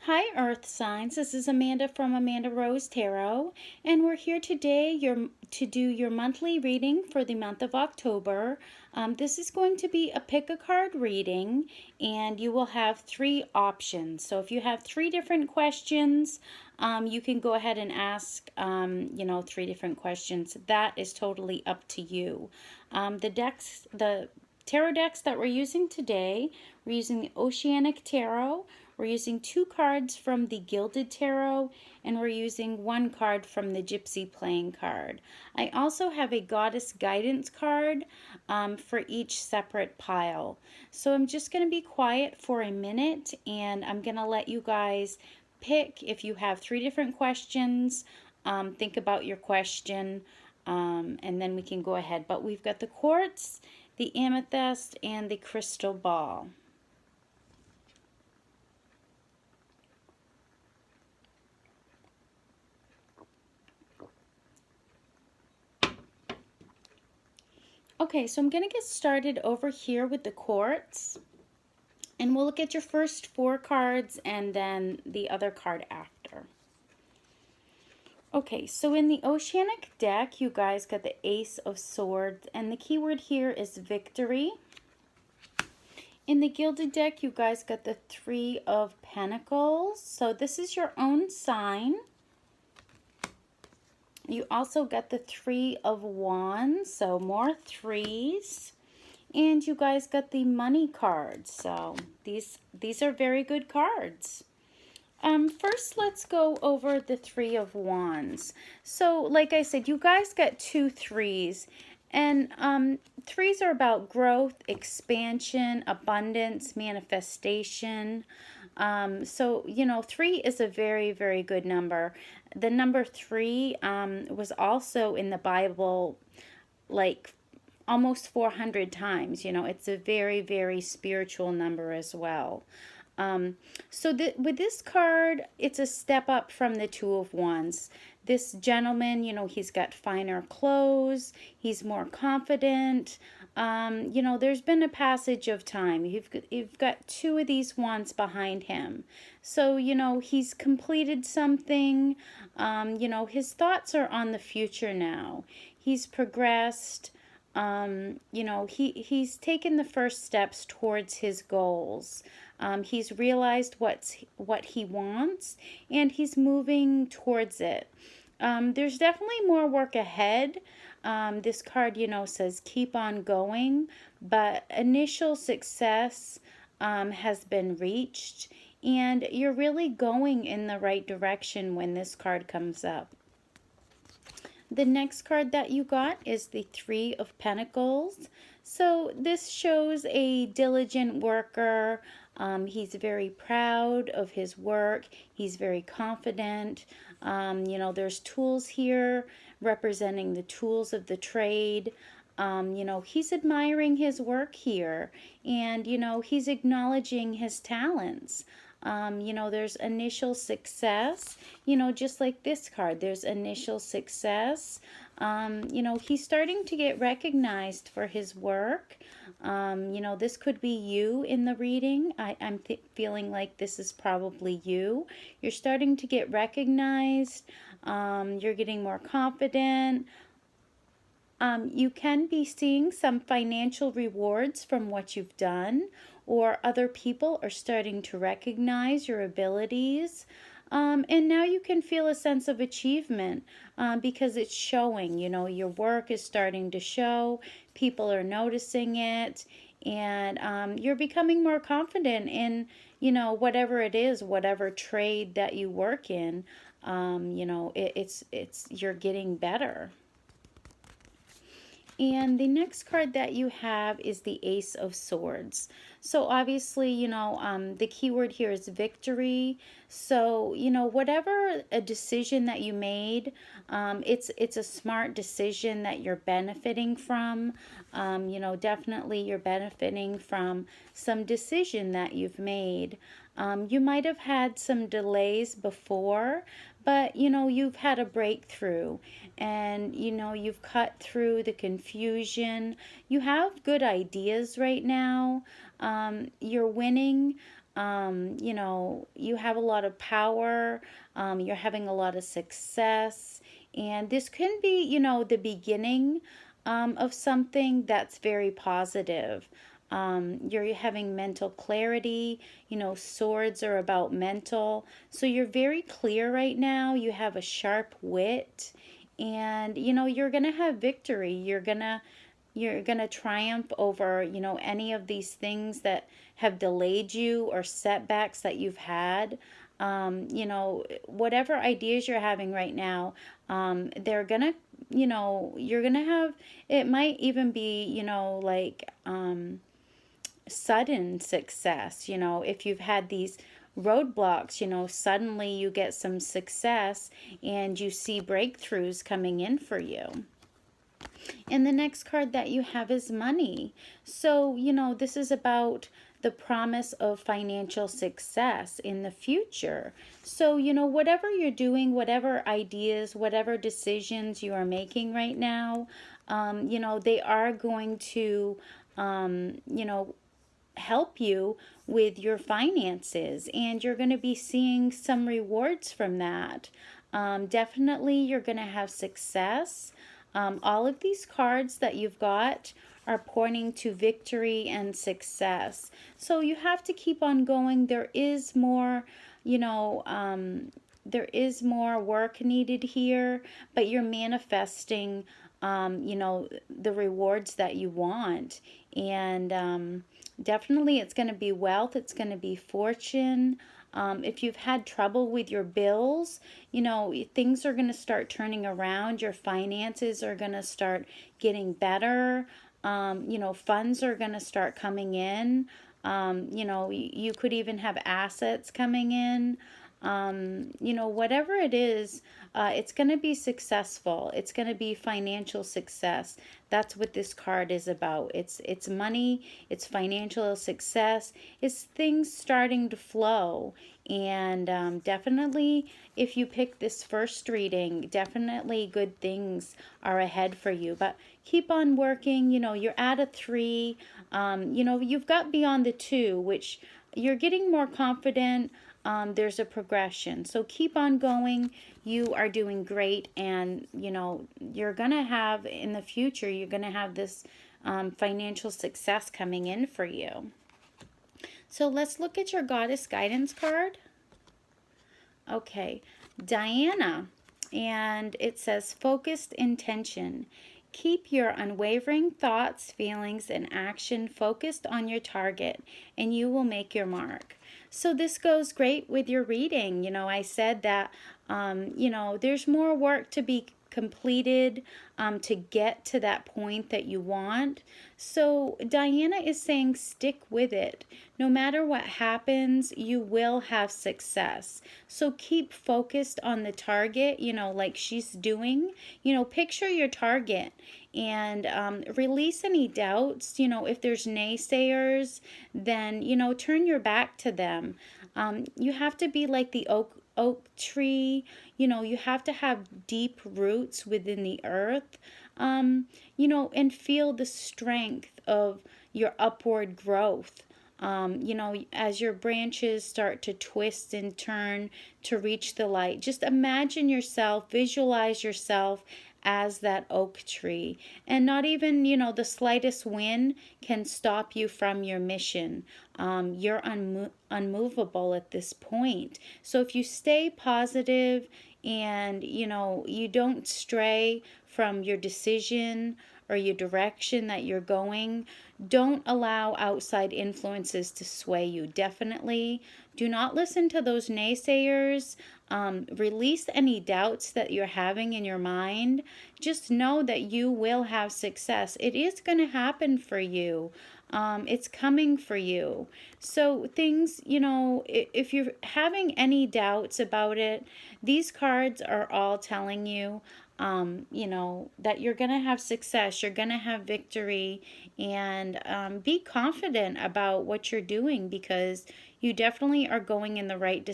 Hi Earth Signs, this is Amanda from Amanda Rose Tarot, and we're here today to do your monthly reading for the month of October. This is going to be a pick a card reading, and you will have three options. So if you have three different questions, you can go ahead and ask, three different questions. That is totally up to you. The tarot decks that we're using today, we're using the Oceanic Tarot. We're using two cards from the Gilded Tarot, and we're using one card from the Gypsy Playing card. I also have a Goddess Guidance card for each separate pile. So I'm just going to be quiet for a minute, and I'm going to let you guys pick if you have three different questions. Think about your question, and then we can go ahead. But we've got the Quartz, the Amethyst, and the Crystal Ball. Okay, so I'm going to get started over here with the Quartz, and we'll look at your first four cards and then the other card after. Okay, so in the Oceanic deck, you guys got the Ace of Swords, and the keyword here is victory. In the Gilded deck, you guys got the Three of Pentacles, so this is your own sign. You also got the Three of Wands, so more threes. And you guys got the Money card, so these are very good cards. First, let's go over the Three of Wands. So, like I said, you guys got two threes. And threes are about growth, expansion, abundance, manifestation. So, three is a very, very good number. The number three was also in the Bible like almost 400 times. It's a very, very spiritual number as well. With this card, it's a step up from the Two of Wands. This gentleman, he's got finer clothes, he's more confident. There's been a passage of time. You've got two of these wands behind him. So, he's completed something. His thoughts are on the future now. He's progressed. He's taken the first steps towards his goals. He's realized what he wants, and he's moving towards it. There's definitely more work ahead. This card, says keep on going, but initial success has been reached, and you're really going in the right direction when this card comes up. The next card that you got is the Three of Pentacles. So this shows a diligent worker. He's very proud of his work. He's very confident. There's tools here representing the tools of the trade. He's admiring his work here, and, he's acknowledging his talents. There's initial success, just like this card, there's initial success. He's starting to get recognized for his work. This could be you in the reading. I'm feeling like this is probably you. You're starting to get recognized. You're getting more confident. You can be seeing some financial rewards from what you've done, or other people are starting to recognize your abilities. And now you can feel a sense of achievement because it's showing, your work is starting to show, people are noticing it, and you're becoming more confident in, whatever it is, whatever trade that you work in, you're getting better. And the next card that you have is the Ace of Swords. So obviously, the key word here is victory. So, whatever a decision that you made, it's a smart decision that you're benefiting from. Definitely you're benefiting from some decision that you've made. You might have had some delays before, but you've had a breakthrough, and you've cut through the confusion. You have good ideas right now. You're winning. You know, you have a lot of power, you're having a lot of success, and this can be, you know, the beginning of something that's very positive. You're having mental clarity, you know, swords are about mental. So you're very clear right now. You have a sharp wit, and you know, you're gonna have victory. You're gonna triumph over, you know, any of these things that have delayed you or setbacks that you've had. You know, whatever ideas you're having right now, they're gonna, you know, you're gonna have, it might even be, you know, like sudden success. You know, if you've had these roadblocks, you know, suddenly you get some success and you see breakthroughs coming in for you. And the next card that you have is money. So, you know, this is about the promise of financial success in the future. So, you know, whatever you're doing, whatever ideas, whatever decisions you are making right now, you know, they are going to, you know, help you with your finances, and you're going to be seeing some rewards from that. Definitely, you're going to have success. All of these cards that you've got are pointing to victory and success. So you have to keep on going. There is more, you know, there is more work needed here, but you're manifesting, you know, the rewards that you want. And definitely it's going to be wealth, it's going to be fortune. If you've had trouble with your bills, you know, things are going to start turning around. Your finances are going to start getting better. You know, funds are going to start coming in. You know, you could even have assets coming in. You know, whatever it is, it's going to be successful. It's going to be financial success. That's what this card is about. It's money, it's financial success, it's things starting to flow. And definitely, if you pick this first reading, definitely good things are ahead for you. But keep on working. You know, you're at a 3. You know, you've got beyond the 2, which you're getting more confident. There's a progression. So keep on going. You are doing great. And, you know, you're going to have in the future, you're going to have this financial success coming in for you. So let's look at your goddess guidance card. Okay, Diana. And it says focused intention. Keep your unwavering thoughts, feelings, and action focused on your target, and you will make your mark. So this goes great with your reading. You know, I said that, you know, there's more work to be completed to get to that point that you want. So Diana is saying stick with it. No matter what happens, you will have success. So keep focused on the target, you know, like she's doing. You know, picture your target and release any doubts. You know, if there's naysayers, then, you know, turn your back to them. You have to be like the oak tree. You know, you have to have deep roots within the earth, you know, and feel the strength of your upward growth. You know, as your branches start to twist and turn to reach the light, just imagine yourself, visualize yourself as that oak tree, and not even, you know, the slightest wind can stop you from your mission. You're unmovable at this point. So if you stay positive and, you know, you don't stray from your decision or your direction that you're going, don't allow outside influences to sway you. Definitely do not listen to those naysayers. Release any doubts that you're having in your mind. Just know that you will have success. It is going to happen for you. It's coming for you. So things, you know, if you're having any doubts about it, these cards are all telling you, you know, that you're going to have success, you're going to have victory, and be confident about what you're doing, because you definitely are going in the right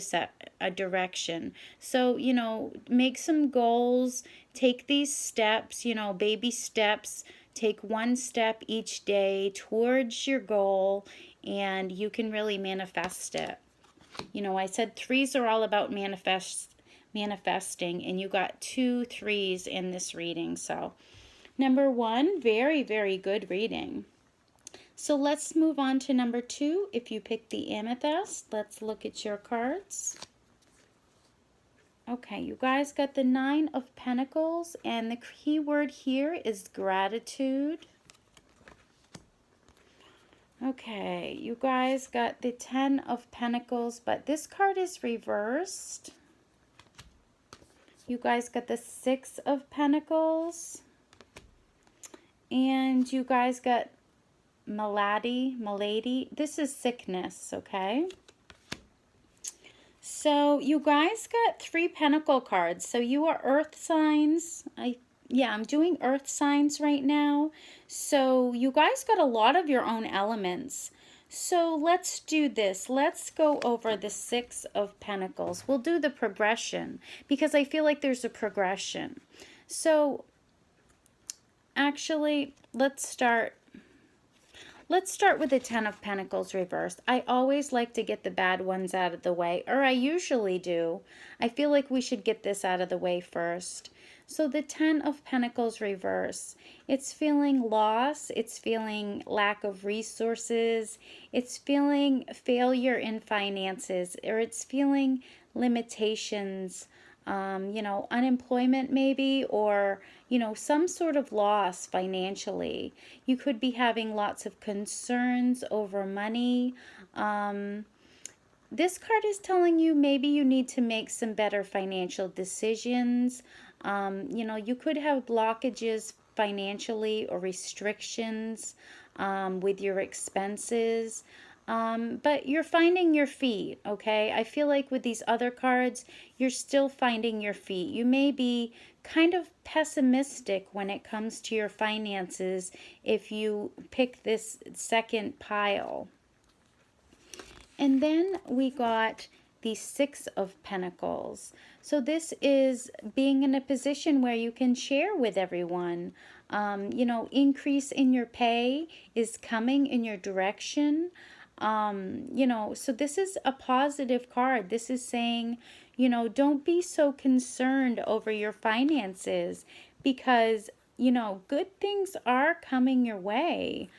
direction. So, you know, make some goals, take these steps, you know, baby steps. Take one step each day towards your goal, and you can really manifest it. You know, I said threes are all about manifesting, and you got 2 3s in this reading. So number 1, very, very good reading. So let's move on to number 2. If you picked the Amethyst, let's look at your cards. Okay, you guys got the 9 of Pentacles, and the key word here is gratitude. Okay, you guys got the 10 of Pentacles, but this card is reversed. You guys got the 6 of Pentacles, and you guys got malady. This is sickness, okay? So you guys got 3 Pentacle cards. So you are earth signs. I'm doing earth signs right now. So you guys got a lot of your own elements. So let's do this. Let's go over the 6 of Pentacles. We'll do the progression because I feel like there's a progression. So actually, let's start with the 10 of Pentacles reversed. I always like to get the bad ones out of the way, or I usually do. I feel like we should get this out of the way first. So the 10 of Pentacles reverse, it's feeling loss, it's feeling lack of resources, it's feeling failure in finances, or it's feeling limitations, unemployment maybe, or, some sort of loss financially. You could be having lots of concerns over money. This card is telling you maybe you need to make some better financial decisions. You could have blockages financially or restrictions with your expenses. But you're finding your feet, okay? I feel like with these other cards, you're still finding your feet. You may be kind of pessimistic when it comes to your finances if you pick this second pile. And then we got the 6 of Pentacles. So this is being in a position where you can share with everyone. Increase in your pay is coming in your direction. So this is a positive card. This is saying, don't be so concerned over your finances because, good things are coming your way.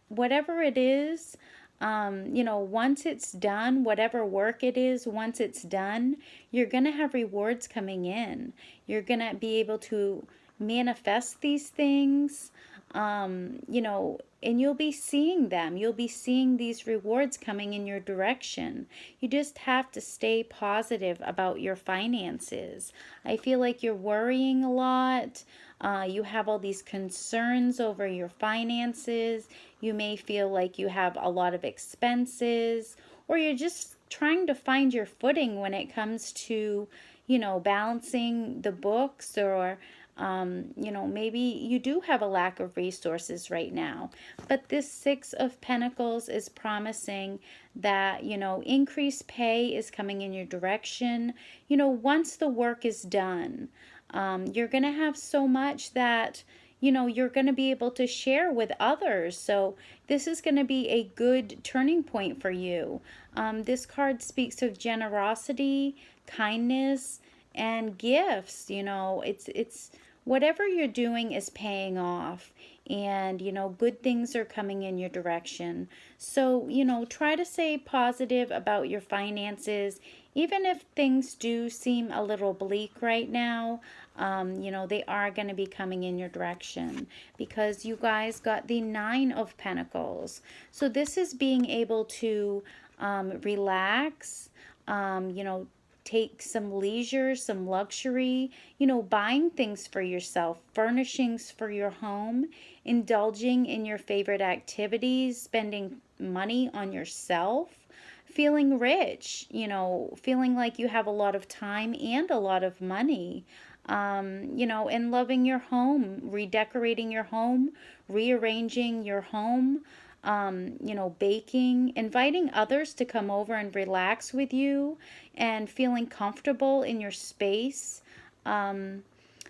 Whatever it is, once it's done, whatever work it is, once it's done, you're going to have rewards coming in. You're going to be able to manifest these things, and you'll be seeing them. You'll be seeing these rewards coming in your direction. You just have to stay positive about your finances. I feel like you're worrying a lot. You have all these concerns over your finances. You may feel like you have a lot of expenses, or you're just trying to find your footing when it comes to, balancing the books, or maybe you do have a lack of resources right now. But this 6 of Pentacles is promising that, increased pay is coming in your direction. Once the work is done, you're going to have so much that, you're going to be able to share with others. So this is going to be a good turning point for you. This card speaks of generosity, kindness, and gifts. It's whatever you're doing is paying off, and good things are coming in your direction. So try to stay positive about your finances, even if things do seem a little bleak right now. They are going to be coming in your direction because you guys got the 9 of Pentacles. So this is being able to relax, take some leisure, some luxury, buying things for yourself, furnishings for your home, indulging in your favorite activities, spending money on yourself, feeling rich, feeling like you have a lot of time and a lot of money, and loving your home, redecorating your home, rearranging your home, baking, inviting others to come over and relax with you, and feeling comfortable in your space.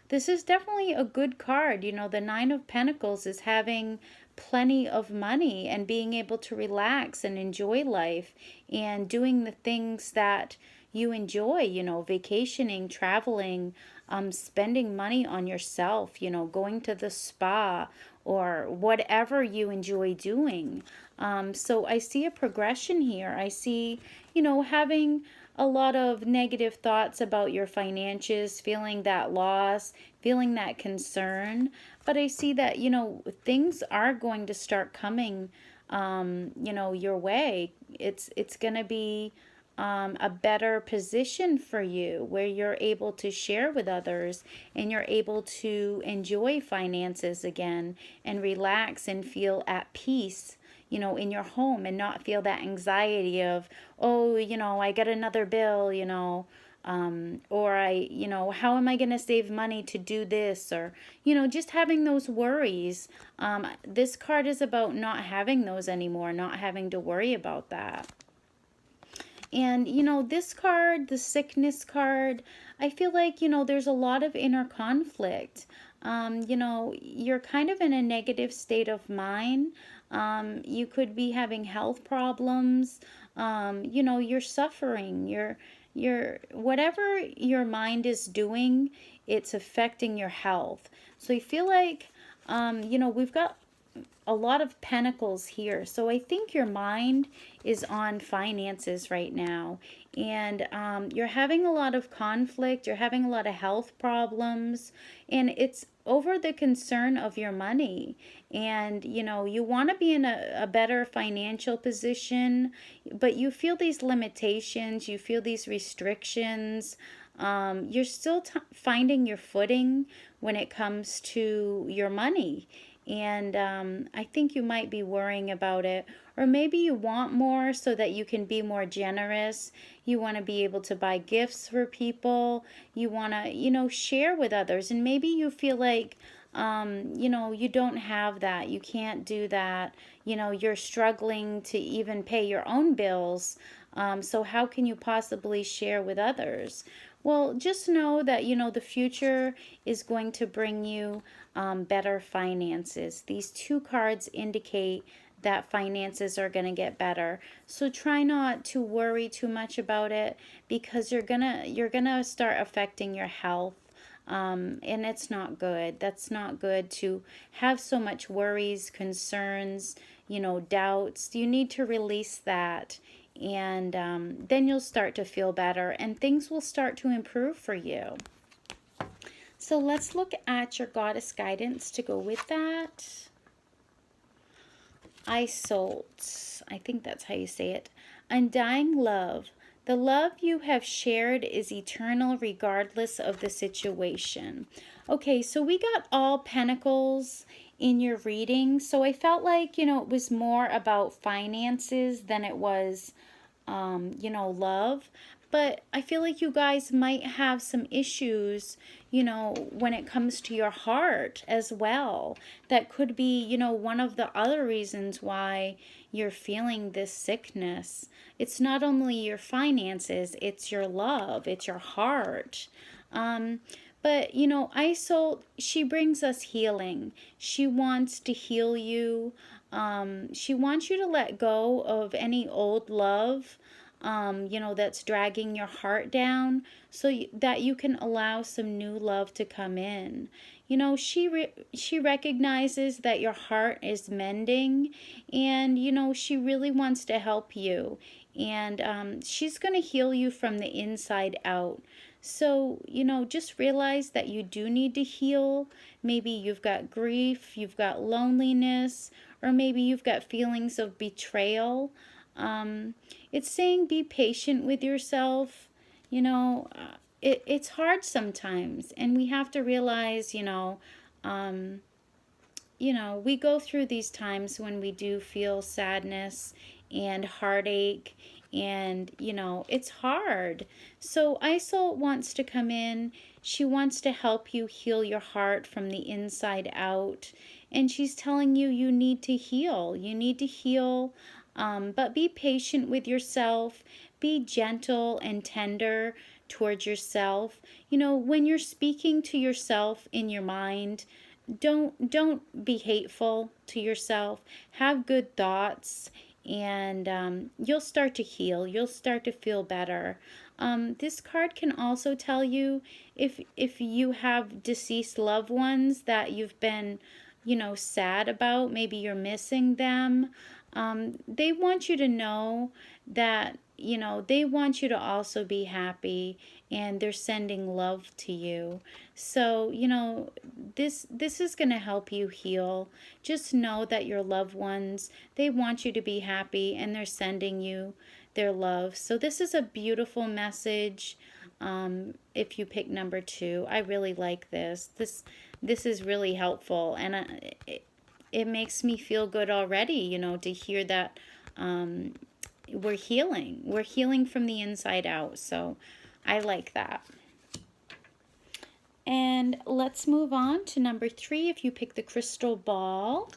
This is definitely a good card. The 9 of Pentacles is having plenty of money and being able to relax and enjoy life and doing the things that you enjoy, vacationing, traveling, spending money on yourself, going to the spa or whatever you enjoy doing. So I see a progression here. I see, having a lot of negative thoughts about your finances, feeling that loss, feeling that concern. But I see that, things are going to start coming, your way. It's going to be a better position for you where you're able to share with others and you're able to enjoy finances again and relax and feel at peace, in your home and not feel that anxiety of, oh, I got another bill, or how am I going to save money to do this? Or, just having those worries. This card is about not having those anymore, not having to worry about that. And, this card, the sickness card, I feel like, there's a lot of inner conflict. You're kind of in a negative state of mind. You could be having health problems. You're suffering. Whatever your mind is doing, it's affecting your health. So I feel like, we've got a lot of pentacles here. So I think your mind is on finances right now. And you're having a lot of conflict. You're having a lot of health problems. And it's over the concern of your money. And, you want to be in a better financial position. But you feel these limitations. You feel these restrictions. You're still finding your footing when it comes to your money. And I think you might be worrying about it. Or maybe you want more so that you can be more generous. You want to be able to buy gifts for people. You want to, share with others. And maybe you feel like, you don't have that. You can't do that. You're struggling to even pay your own bills. So how can you possibly share with others? Well, just know that, the future is going to bring you better finances. These two cards indicate that finances are going to get better. So try not to worry too much about it because you're gonna start affecting your health. And it's not good. That's not good to have so much worries, concerns, doubts. You need to release that. And then you'll start to feel better and things will start to improve for you. So let's look at your goddess guidance to go with that. Isolt, I think that's how you say it. Undying love. The love you have shared is eternal regardless of the situation. Okay, so we got all pentacles in your reading. So I felt like, it was more about finances than it was, love. But I feel like you guys might have some issues, when it comes to your heart as well. That could be, one of the other reasons why you're feeling this sickness. It's not only your finances, it's your love, it's your heart. But, Isolt, she brings us healing. She wants to heal you. She wants you to let go of any old love, that's dragging your heart down so that you can allow some new love to come in. She recognizes that your heart is mending and, she really wants to help you. And she's going to heal you from the inside out. So, just realize that you do need to heal. Maybe you've got grief, you've got loneliness, or maybe you've got feelings of betrayal. It's saying be patient with yourself. It's hard sometimes, and we have to realize, we go through these times when we do feel sadness and heartache, and it's hard. So Isolt wants to come in. She wants to help you heal your heart from the inside out, and she's telling you need to heal. You need to heal. But be patient with yourself. Be gentle and tender towards yourself. When you're speaking to yourself in your mind, don't be hateful to yourself. Have good thoughts, and you'll start to heal. You'll start to feel better. This card can also tell you if you have deceased loved ones that you've been, sad about. Maybe you're missing them. They want you to know that, they want you to also be happy, and they're sending love to you. So, this is going to help you heal. Just know that your loved ones, they want you to be happy, and they're sending you their love. So this is a beautiful message. If you pick number 2, I really like this. This is really helpful, and it makes me feel good already, to hear that we're healing. We're healing from the inside out. So I like that. And let's move on to number 3. If you pick the crystal ball,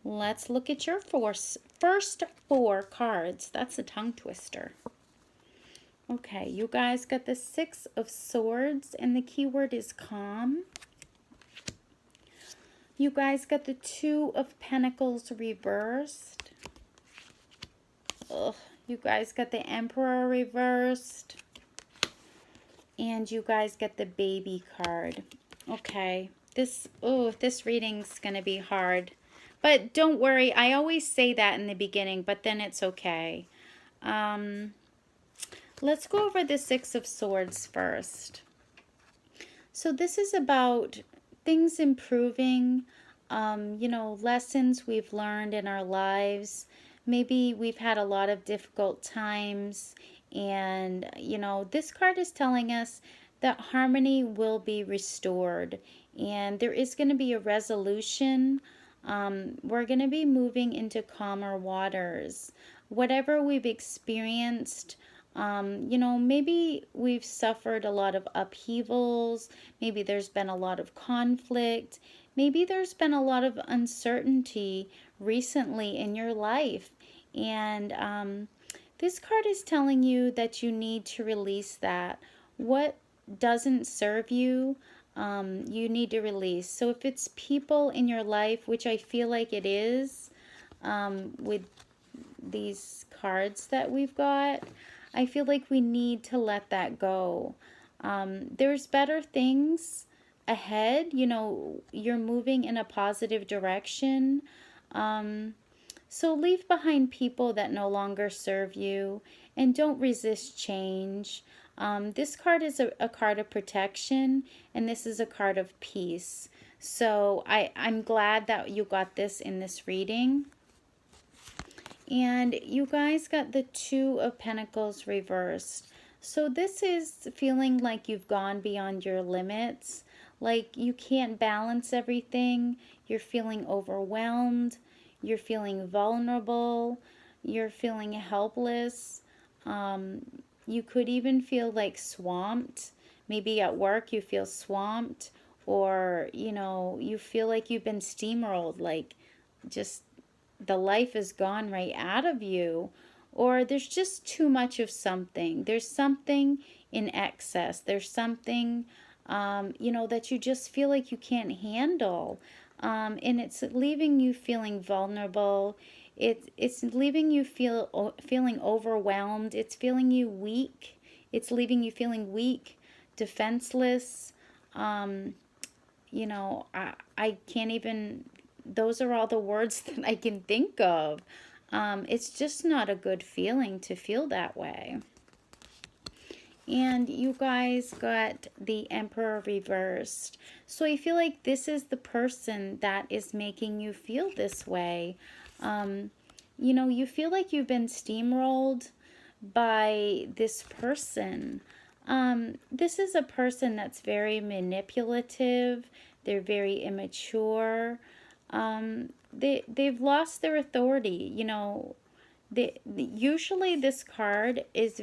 let's look at your first 4 cards. That's a tongue twister. Okay, you guys got the 6 of Swords, and the keyword is calm. You guys got the 2 of Pentacles reversed. Ugh. You guys got the Emperor reversed. And you guys get the Baby card. Okay. This reading's going to be hard. But don't worry. I always say that in the beginning, but then it's okay. Let's go over the 6 of Swords first. So this is about things improving, lessons we've learned in our lives. Maybe we've had a lot of difficult times, and, this card is telling us that harmony will be restored, and there is going to be a resolution. We're going to be moving into calmer waters. Whatever we've experienced, maybe we've suffered a lot of upheavals. Maybe there's been a lot of conflict. Maybe there's been a lot of uncertainty recently in your life. And this card is telling you that you need to release that. What doesn't serve you, you need to release. So if it's people in your life, which I feel like it is, with these cards that we've got, I feel like we need to let that go. There's better things ahead. You're moving in a positive direction. So leave behind people that no longer serve you, and don't resist change. This card is a card of protection, and this is a card of peace. So I'm glad that you got this in this reading. And you guys got the 2 of Pentacles reversed. So this is feeling like you've gone beyond your limits, like you can't balance everything. You're feeling overwhelmed. You're feeling vulnerable. You're feeling helpless. You could even feel like swamped. Maybe at work you feel swamped, or, you feel like you've been steamrolled, like just the life is gone right out of you, or there's just too much of something. There's something in excess. There's something, that you just feel like you can't handle. And it's leaving you feeling vulnerable. It's leaving you feeling overwhelmed. It's feeling you weak. It's leaving you feeling weak, defenseless. I can't even, those are all the words that I can think of. It's just not a good feeling to feel that way. And you guys got the Emperor reversed. So I feel like this is the person that is making you feel this way. You feel like you've been steamrolled by this person. This is a person that's very manipulative. They're very immature. They've lost their authority. Usually this card is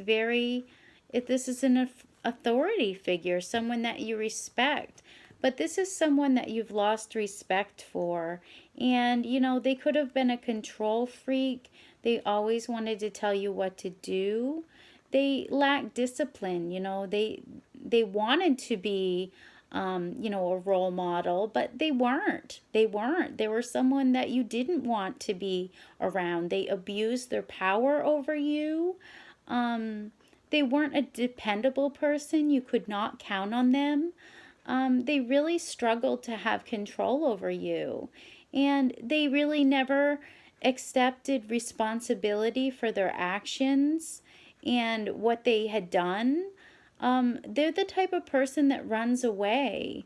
this is an authority figure, someone that you respect. But this is someone that you've lost respect for. And, they could have been a control freak. They always wanted to tell you what to do. They lack discipline. They wanted to be a role model, but they weren't. They weren't. They were someone that you didn't want to be around. They abused their power over you. They weren't a dependable person. You could not count on them. They really struggled to have control over you. And they really never accepted responsibility for their actions and what they had done. They're the type of person that runs away,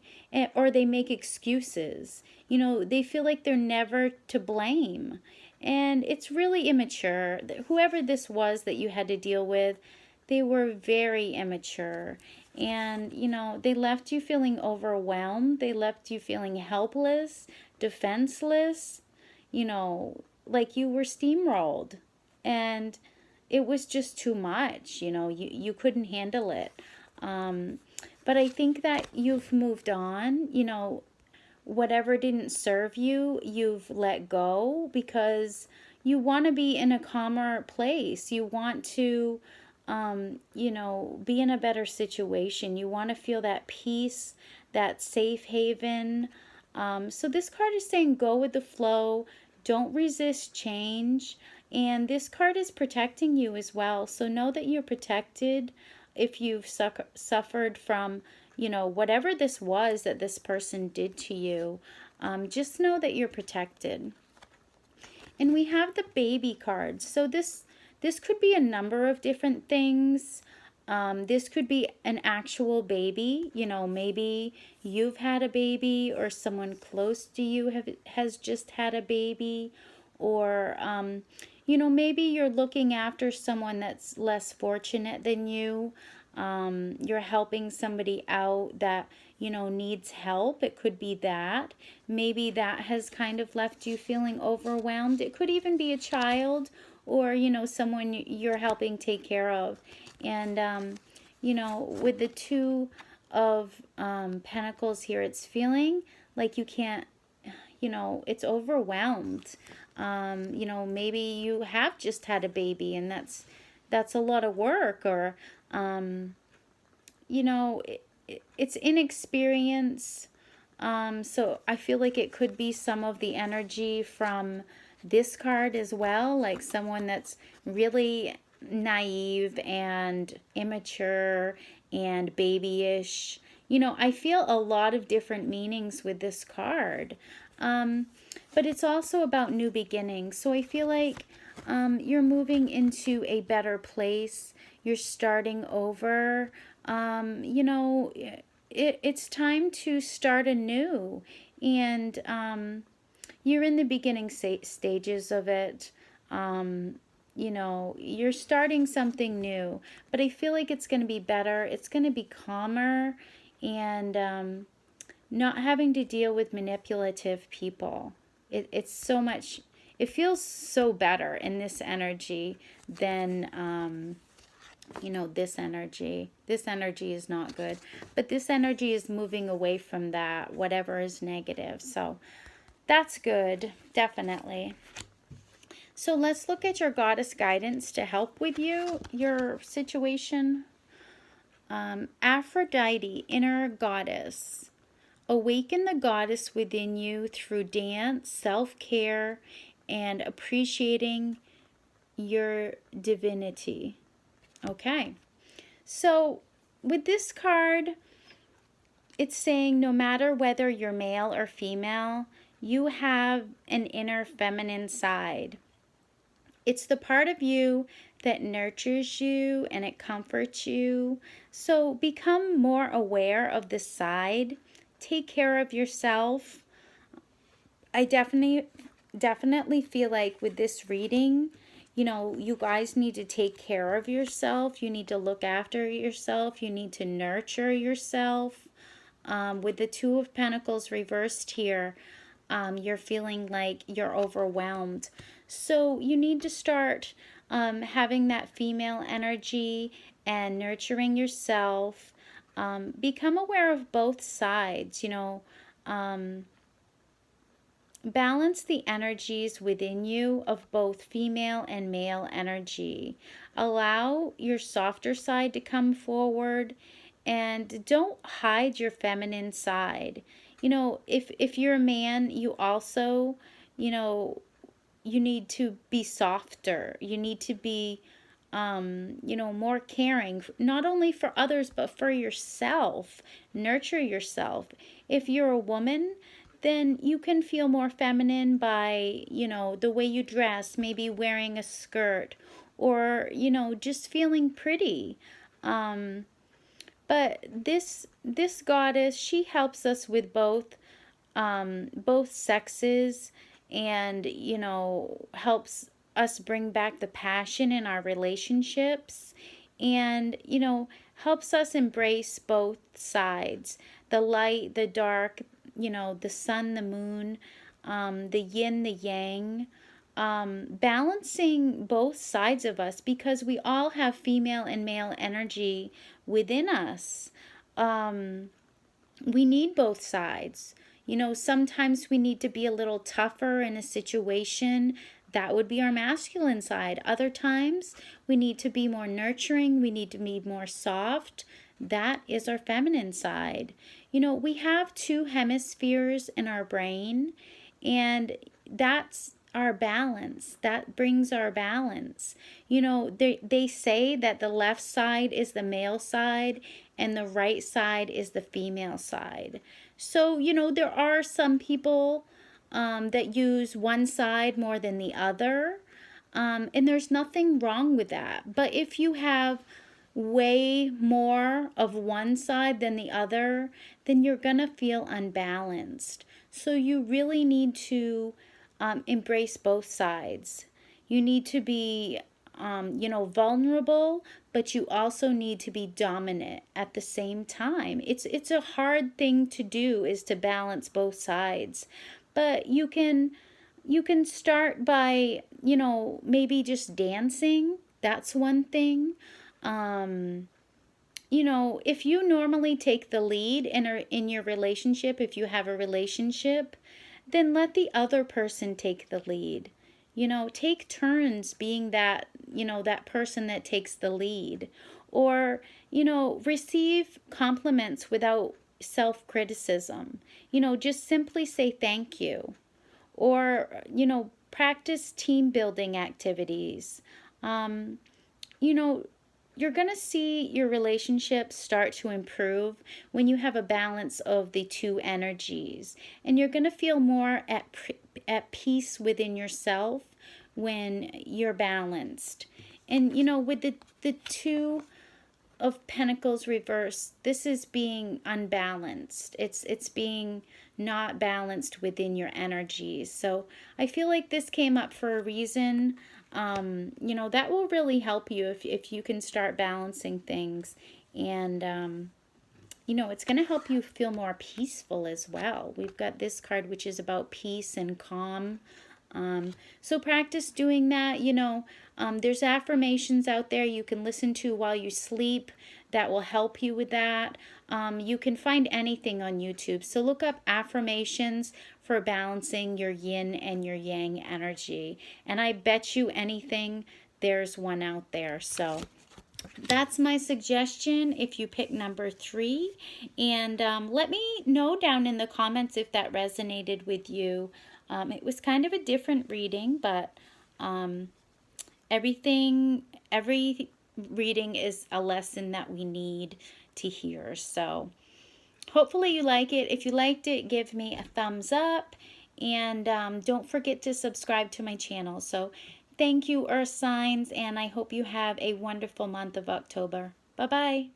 or they make excuses. They feel like they're never to blame. And it's really immature. Whoever this was that you had to deal with, they were very immature. And, they left you feeling overwhelmed. They left you feeling helpless, defenseless, like you were steamrolled. And it was just too much, you couldn't handle it. But I think that you've moved on, whatever didn't serve you, you've let go because you want to be in a calmer place. You want to, be in a better situation. You want to feel that peace, that safe haven. So this card is saying go with the flow. Don't resist change. And this card is protecting you as well. So know that you're protected if you've suffered from, whatever this was that this person did to you. Just know that you're protected. And we have the baby card. So this could be a number of different things. This could be an actual baby. Maybe you've had a baby, or someone close to you has just had a baby, or maybe you're looking after someone that's less fortunate than you. You're helping somebody out that needs help. It could be that. Maybe that has kind of left you feeling overwhelmed. It could even be a child, or someone you're helping take care of. And with the Two of Pentacles here, it's feeling like you can't, it's overwhelmed. Maybe you have just had a baby, and that's a lot of work, or it's inexperience. So I feel like it could be some of the energy from this card as well, like someone that's really naive and immature and babyish. I feel a lot of different meanings with this card. But it's also about new beginnings. So I feel like you're moving into a better place. You're starting over. It's time to start anew. And you're in the beginning stages of it. You're starting something new. But I feel like it's going to be better. It's going to be calmer. And not having to deal with manipulative people. It's so much, it feels so better in this energy than, this energy. This energy is not good. But this energy is moving away from that, whatever is negative. So that's good, definitely. So let's look at your goddess guidance to help with your situation. Aphrodite, inner goddess. Awaken the goddess within you through dance, self-care, and appreciating your divinity. Okay. So with this card, it's saying no matter whether you're male or female, you have an inner feminine side. It's the part of you that nurtures you and it comforts you. So become more aware of this side. Take care of yourself. I definitely feel like with this reading, you guys need to take care of yourself. You need to look after yourself. You need to nurture yourself. With the Two of Pentacles reversed here, you're feeling like you're overwhelmed. So you need to start having that female energy and nurturing yourself. Become aware of both sides, balance the energies within you of both female and male energy. Allow your softer side to come forward And don't hide your feminine side. If you're a man, you also, you know, you need to be softer. You need to be, more caring, not only for others, but for yourself. Nurture yourself. If you're a woman, then you can feel more feminine by, the way you dress, maybe wearing a skirt, or, just feeling pretty. Um, but this goddess, she helps us with both sexes, and helps us bring back the passion in our relationships, and helps us embrace both sides, the light, the dark, the sun, the moon, the yin, the yang, balancing both sides of us, because we all have female and male energy within us. We need both sides. Sometimes we need to be a little tougher in a situation. That would be our masculine side. Other times we need to be more nurturing. We need to be more soft. That is our feminine side. We have two hemispheres in our brain, and that's our balance. That brings our balance. They say that the left side is the male side and the right side is the female side. So, there are some people that use one side more than the other. And there's nothing wrong with that. But if you have way more of one side than the other, then you're going to feel unbalanced. So you really need to embrace both sides. You need to be, vulnerable, but you also need to be dominant at the same time. It's a hard thing to do, is to balance both sides. But you can start by, maybe just dancing. That's one thing. If you normally take the lead in your relationship, if you have a relationship, then let the other person take the lead. Take turns being that person that takes the lead. Or, receive compliments without self-criticism. Just simply say thank you. Or, practice team building activities. Um, you know, you're going to see your relationships start to improve when you have a balance of the two energies. And you're going to feel more at peace within yourself when you're balanced. And, with the Two of Pentacles reversed, this is being unbalanced. It's being not balanced within your energies. So I feel like this came up for a reason. That will really help you if you can start balancing things. And, it's going to help you feel more peaceful as well. We've got this card, which is about peace and calm. So practice doing that. There's affirmations out there you can listen to while you sleep that will help you with that. You can find anything on YouTube. So look up affirmations for balancing your yin and your yang energy. And I bet you anything there's one out there. So that's my suggestion if you pick number 3. And let me know down in the comments if that resonated with you. It was kind of a different reading, but every reading is a lesson that we need to hear. So hopefully you like it. If you liked it, give me a thumbs up, and don't forget to subscribe to my channel. So thank you, Earth signs, and I hope you have a wonderful month of October. Bye-bye.